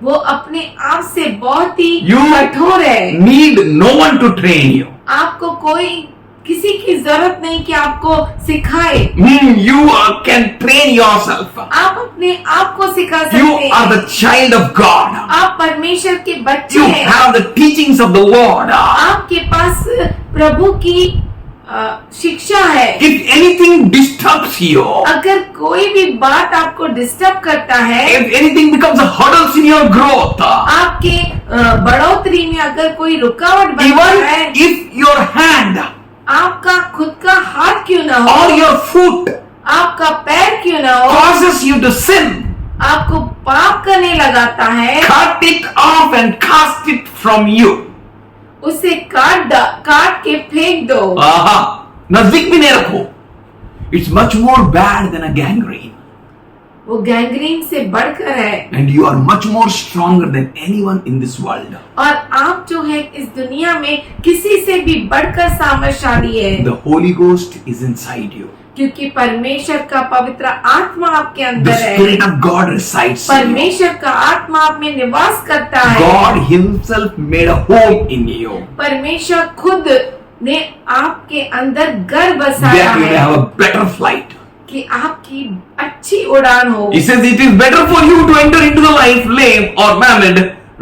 वो अपने आप से बहुत ही You कठोर है। need no one to train you. आपको कोई किसी की जरूरत नहीं कि आपको सिखाए। You can train yourself. आप अपने आप को सिखा सकते You हैं। are the child of God. आप परमेश्वर के बच्चे You हैं। have the teachings of the Lord. आपके पास प्रभु की शिक्षा है। If anything disturbs you, अगर कोई भी बात आपको डिस्टर्ब करता है, if anything becomes a hurdle in your growth, आपके बढ़ोतरी में अगर कोई रुकावट बनता even है, if your hand आपका खुद का हाथ क्यों ना हो, or your foot आपका पैर क्यों ना हो, causes you to sin, आपको पाप करने लगाता है, cut it off and cast it from you. उसे काट के फेंक दो। आहा, नजदीक भी नहीं रखो. It's much more bad than a gangrene. वो गैंग्रीन से बढ़कर है। And you are much more stronger than anyone in this world. और आप जो है इस दुनिया में किसी से भी बढ़कर सामर्थशाली है, The Holy Ghost is inside you. क्योंकि परमेश्वर का पवित्र आत्मा आपके The अंदर है। Spirit of God resides in you. परमेश्वर का आत्मा आप में निवास करता है। God Himself made a home in you. परमेश्वर खुद ने आपके अंदर गर्व बसाया that you may है have a better flight. कि आपकी अच्छी उड़ान हो। He says it is better for you to enter into the life lame or maimed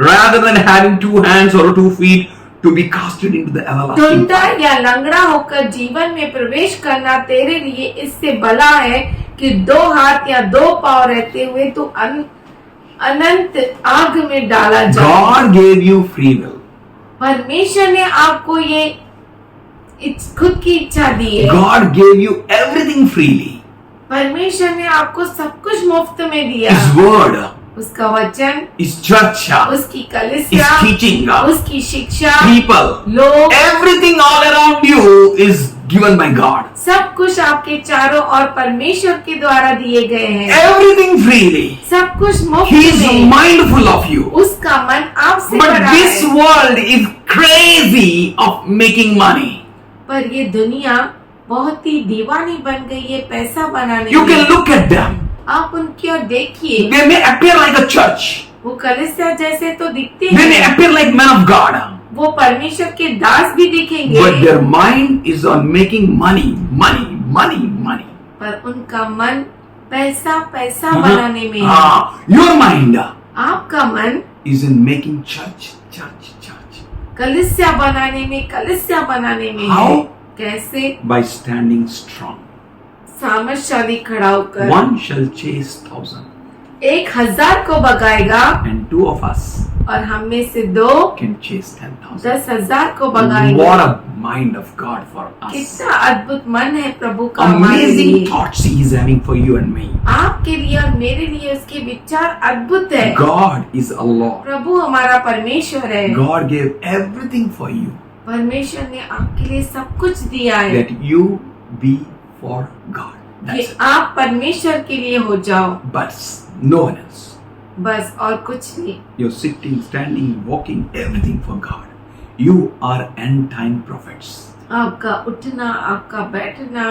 rather than having 2 hands or 2 feet to be casted into the everlasting टुंटा fire. या लंगड़ा होकर जीवन में प्रवेश करना तेरे लिए इससे भला है कि 2 हाथ या 2 पांव रहते हुए तू अनंत आग में डाला जाए। God gave you free will. परमेश्वर ने आपको ये खुद की इच्छा दी है। God gave you everything freely. परमेश्वर ने आपको सब कुछ मुफ्त में दिया। His word, उसका वचन, His church, उसकी His कलीसिया, teaching, उसकी शिक्षा, people, लोग, everything all around you is given by God. सब कुछ आपके चारों ओर परमेश्वर के द्वारा दिए गए हैं। Everything freely. सब कुछ मुफ्त He is में। mindful of you. उसका मन आपसे But बड़ा this है। world is crazy of making money. पर ये दुनिया बहुत ही दीवानी बन गई है पैसा बनाने You में। can look at them. आप उनकी ओर देखिए, They may appear like a church. वो कलीसिया जैसे तो दिखते They may हैं, appear like men of God. वो परमेश्वर के दास भी दिखेंगे, But their mind is on making money, money, money, money. पर उनका मन पैसा पैसा बनाने में है। Your mind आपका मन is in making church, church, church. कलीसिया बनाने में, कलीसिया बनाने में How? है। कैसे? By standing strong. सामर्थशाली खड़ा होकर। 1 shall chase 1,000, 1000 को भगाएगा and 2 of us और हम में से 2 can chase 10,000. 10,000 को भगाएगा। What a mind of God for us. कितना अद्भुत मन है प्रभु का हमारे Amazing लिए, thoughts He is having for you and me. आपके लिए और मेरे लिए उसके विचार अद्भुत है। God is a Lord. प्रभु हमारा परमेश्वर है। God gave everything for you परमेश्वर ने आपके लिए सब कुछ दिया है that you be for God. कि That's it. आप परमेश्वर के लिए हो जाओ, But no one else. बस और कुछ नहीं। You're sitting, standing, walking, everything for God. You are end time prophets. आपका उठना, आपका बैठना,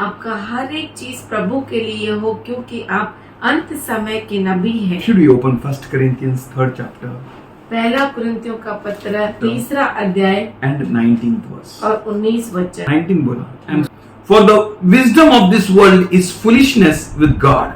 आपका हर एक चीज प्रभु के लिए हो, क्योंकि आप अंत समय के नबी हैं। Should we open 1 Corinthians 3rd chapter पहला कुरिन्थियों का पत्र 3रा अध्याय and 19th verse? और 19 वचन। 19 बोला. And for the wisdom of this world is foolishness with God.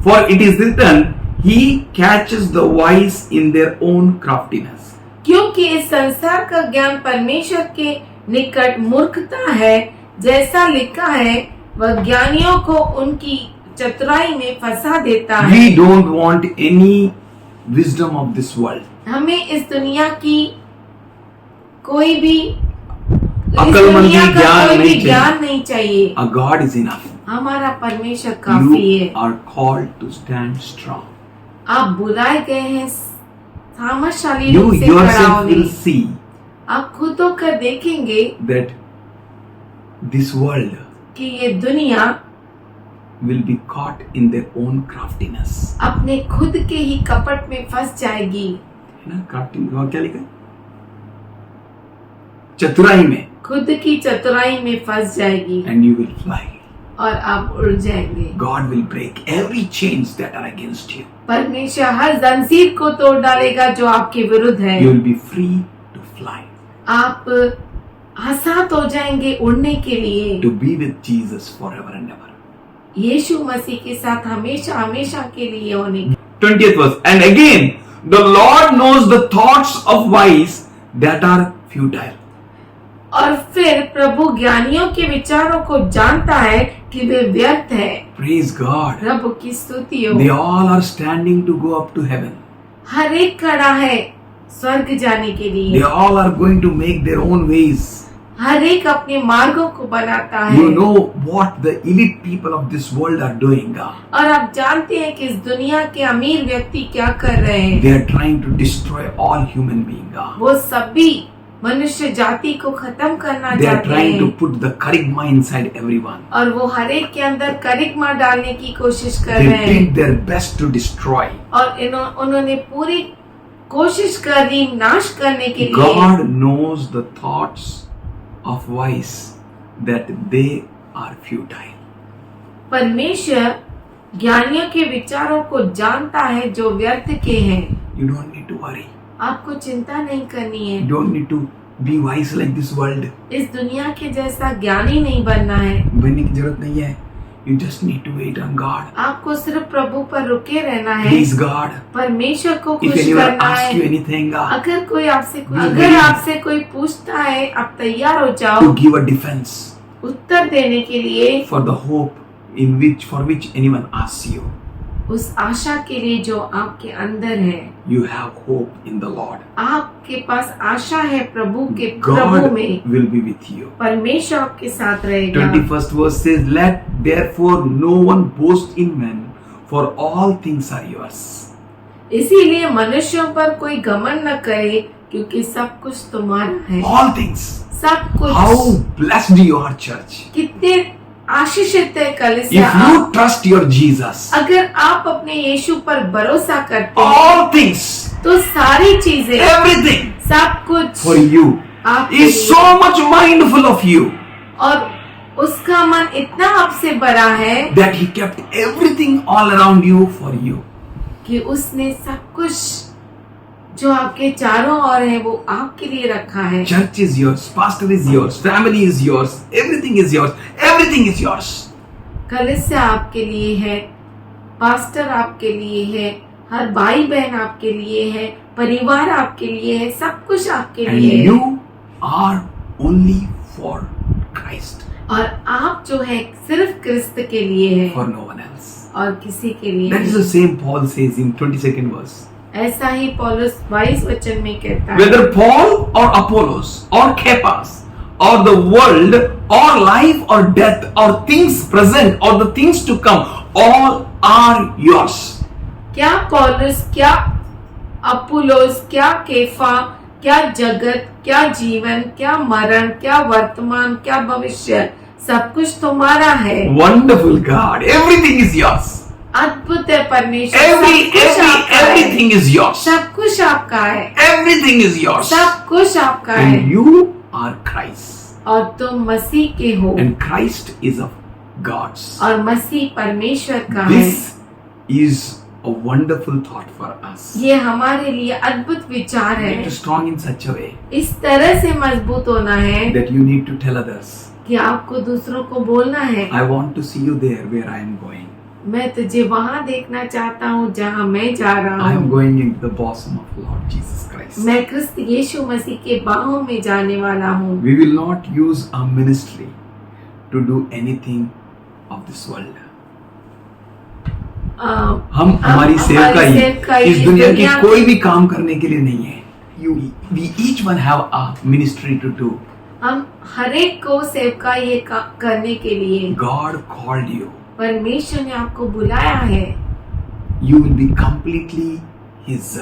For it is written, He catches the wise in their own craftiness. क्योंकि इस संसार का ज्ञान परमेश्वर के निकट मूर्खता है, जैसा लिखा है, वह ज्ञानियों को उनकी चतुराई में फंसा देता है। We don't want any wisdom of this world. हमें इस दुनिया की कोई भी अक्लमंदी ज्ञान कोई भी नहीं ज्ञान नहीं चाहिए। Our God is enough. हमारा परमेश्वर काफी You है। are called to stand strong. आप बुलाए गए हैं सामर्थशाली You रूप से खड़ा yourself होने। will see आप खुद होकर देखेंगे that this world कि ये दुनिया will be caught in their own craftiness. अपने खुद के ही कपट में फंस जाएगी। है ना, crafting और क्या लिखा है? चतुराई में. खुद की चतुराई में फंस जाएगी And you will fly. और आप उड़ जाएंगे। God will break every chains that are against you. परमेश्वर हर जंजीर को तोड़ डालेगा जो आपके विरुद्ध है। You will be free to fly, आप आजाद हो जाएंगे उड़ने के लिए, to be with Jesus forever and ever. यीशु मसीह के साथ हमेशा हमेशा के लिए होने की। 20th verse. And again, the Lord knows the thoughts of wise that are futile. और फिर प्रभु ज्ञानियों के विचारों को जानता है कि वे व्यर्थ है। Praise God. प्रभु की स्तुति हो। They all are standing to go up to heaven. हर एक खड़ा है स्वर्ग जाने के They लिए। all are going to make their own ways. हर एक अपने मार्गों को बनाता है। You know what the elite people of this world are doing. और आप जानते हैं कि इस दुनिया के अमीर व्यक्ति क्या कर रहे हैं। They are trying to destroy all human beings. वो सभी मनुष्य जाति को खत्म करना They are चाहते trying to हैं put the charisma inside everyone. और वो हर एक के अंदर करिश्मा डालने की कोशिश कर They रहे हैं did their best to destroy. और उन्होंने पूरी कोशिश करी नाश करने के लिए। God knows the thoughts of wise that they are futile. परमेश्वर ज्ञानियों के विचारों को जानता है जो व्यर्थ के हैं। You don't need to worry. आपको चिंता नहीं करनी है। You don't need to be wise like this world. इस दुनिया के जैसा ज्ञानी नहीं बनना है। बनने की जरूरत नहीं है. You just need to wait on God. आपको सिर्फ प्रभु पर रुके रहना है। He is God. परमेश्वर को If खुश anyone करना asks you है। anything, अगर कोई आपसे Be अगर ready. आपसे कोई पूछता है, आप तैयार हो to जाओ give a defense उत्तर देने के लिए, for the hope for which anyone asks you. उस आशा के लिए जो आपके अंदर है। You have hope in the Lord. आपके पास आशा है प्रभु प्रभु God में। will be with you. परमेश्वर आपके साथ रहेगा। 21st verse says, "Let therefore no one boast in men, for all things are yours." इसीलिए मनुष्यों पर कोई घमंड न करे, क्योंकि सब कुछ तुम्हारा है। All things. सब कुछ। How blessed you are, church. कितने आशीषित है If कलीसिया। you trust your Jesus, अगर आप अपने यीशु पर भरोसा करते हैं, all things, तो सारी चीजें, everything सब कुछ for you आपके is लिए। so much mindful of you और उसका मन इतना आपसे बड़ा है that he kept everything all around you for you. कि उसने सब कुछ जो आपके चारों ओर है वो आपके लिए रखा है। Church is yours, pastor is yours, family is yours, everything is yours, everything is yours. कलीसिया आपके लिए है, पास्टर आपके लिए है, हर भाई बहन आपके लिए है, परिवार आपके लिए है, सब कुछ आपके And लिए है। you are only for Christ, और आप जो है सिर्फ क्रिस्त के लिए है for no one else. और किसी के लिए That is नहीं। the same Paul says in 22nd verse. ऐसा ही पौलुस 22 वचन में कहता है। Whether Paul or Apollos or Cephas or the world or life or death or things present or the things to come, all are yours. क्या पौलुस, क्या Apollos, क्या केफा, क्या जगत, क्या जीवन, क्या मरण, क्या वर्तमान, क्या भविष्य, सब कुछ तुम्हारा है। Wonderful God, everything is yours. अद्भुत है परमेश्वर, सब कुछ आपका है। Everything is yours. सब कुछ आपका है, Everything is yours. सब कुछ आपका है। And you are Christ. और तुम मसीह के हो And Christ is of God's. और मसीह परमेश्वर का है। This is a wonderful thought for us. ये हमारे लिए अद्भुत विचार है। Get strong in such a way इस तरह से मजबूत होना है that you need to tell others, कि आपको दूसरों को बोलना है, I want to see you there where I am going. मैं तुझे वहाँ देखना चाहता हूँ जहाँ मैं जा रहा I am हूँ। going into the bosom of Lord Jesus Christ. मैं क्रिस्त यीशु मसीह के बाहों में जाने वाला हूँ। We will not use our ministry to do anything of this world. हम हमारी सेवकाई इस दुनिया की कोई भी काम करने के लिए नहीं है. We each one have a ministry to do. हम हरेक को सेवका ये करने के लिए God called you. परमेश्वर ने आपको बुलाया है You will be completely His,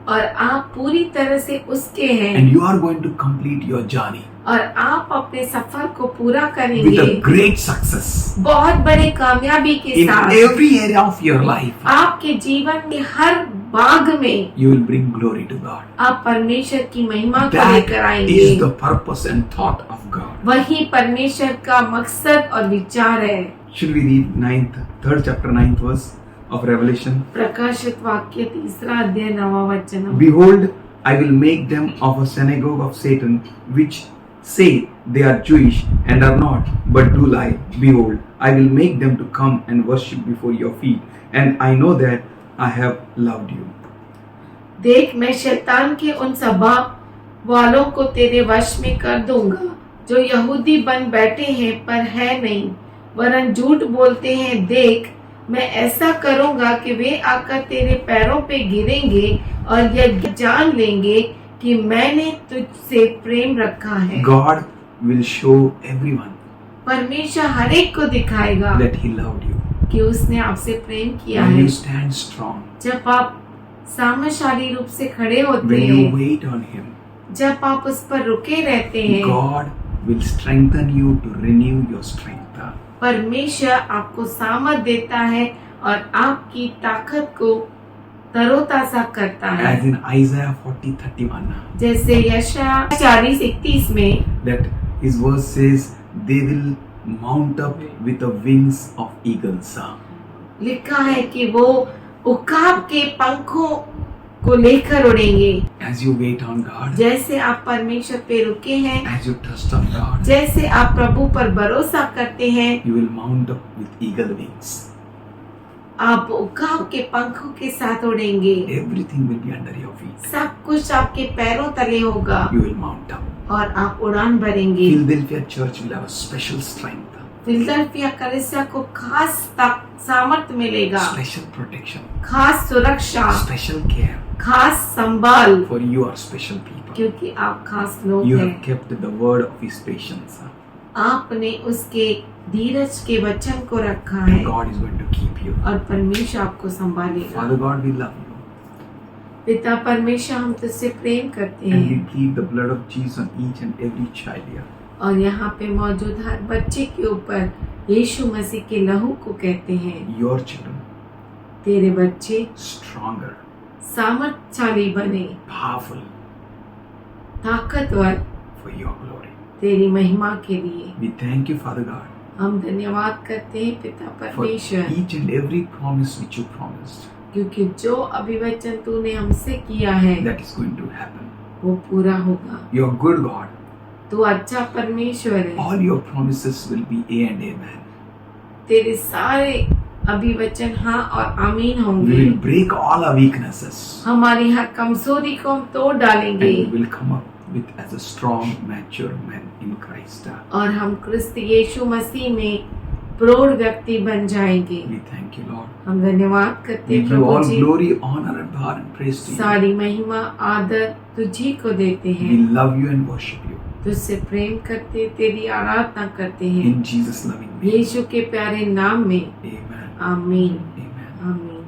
और आप पूरी तरह से उसके हैं and you are going to complete your journey और आप अपने सफर को पूरा with करेंगे a great success बहुत बड़े कामयाबी के in साथ। every area of your life. आपके जीवन के हर भाग में You will bring glory to God. आप परमेश्वर की महिमा को That लेकर आएंगे। is the purpose and thought of God. वही परमेश्वर का मकसद और विचार है। Should we read 3rd chapter 9th verse of Revelation? प्रकाशित वाक्य 3 अध्याय 9 वचन। Behold, I will make them of a synagogue of Satan, which say they are Jewish and are not, but do lie. Behold, I will make them to come and worship before your feet, and I know that I have loved you. देख, मैं शैतान के उन सभा वालों को तेरे वश में कर दूंगा जो यहूदी बन बैठे हैं पर है नहीं, वरन झूठ बोलते हैं। देख, मैं ऐसा करूंगा कि वे आकर तेरे पैरों पे गिरेंगे और यह जान लेंगे कि मैंने तुझसे प्रेम रखा है। God will show everyone परमेश्वर हर एक को दिखाएगा that He loved you. कि उसने आपसे प्रेम किया When है। you stand strong, जब आप सामर्थ्यशाली रूप से खड़े होते when you हैं, wait on Him, जब आप उस पर रुके रहते हैं, God will strengthen you to renew your strength. परमेश्वर आपको सामर्थ देता है और आपकी ताकत को तरोताजा करता है। As in Isaiah 40:31, जैसे यशायाह 40:31 में that His verse says, they will mount up with the wings of eagles. लिखा है कि वो उकाब के पंखों को लेकर उड़ेंगे। As you wait on God, जैसे आप परमेश्वर पे रुके हैं, as you trust on God, जैसे आप प्रभु पर भरोसा करते हैं, you will mount up with eagle wings. आप उकाब के पंखों के साथ उड़ेंगे। Everything will be under your feet. सब कुछ आपके पैरों तले होगा You will mount up. और आप उड़ान भरेंगे। Philadelphia church will have a special strength, Philadelphia कलीसिया को खास सामर्थ्य मिलेगा, special protection, खास सुरक्षा, special care, खास संभाल, for you are special people. क्योंकि आप खास लोग You हैं। have kept the word of His patience, आपने उसके धीरज के वचन को रखा and है God is going to keep you. और परमेश्वर आपको संभालेगा। Father God, we love you, पिता परमेश्वर, हम तुझसे प्रेम करते and we हैं plead the blood of Jesus on each and every child here. और यहाँ पे मौजूद हर बच्चे के ऊपर यीशु मसीह के लहू को कहते हैं। Your children, तेरे बच्चे stronger, सामर्थ्यशाली बने, powerful, ताकतवर, for your glory. तेरी महिमा के लिए। We thank you, Father God, हम धन्यवाद करते हैं पिता for परमेश्वर, each and every promise which you promised क्योंकि जो अभिवचन तूने हमसे किया है that is going to happen. वो पूरा होगा। You're good, God. तू अच्छा परमेश्वर है। All your promises will be A and amen. तेरे सारे अभिवचन हाँ और आमीन We होंगे। will break all our weaknesses, हमारी हर कमजोरी को हम तोड़ and डालेंगे we will come up with as a strong, mature man in Christ. और हम क्रिस्त यीशु मसीह में प्रौढ़ व्यक्ति बन जाएंगे। We thank you, Lord. हम धन्यवाद करते We हैं give Prabhu all ji. glory, honor, and power and praise to you. सारी महिमा आदर तुझी को देते We हैं, love you and worship you. तुझसे प्रेम करते, तेरी आराधना करते हैं In Jesus' loving name. यीशु के प्यारे नाम में। Amen. आमीन Amen. आमीन।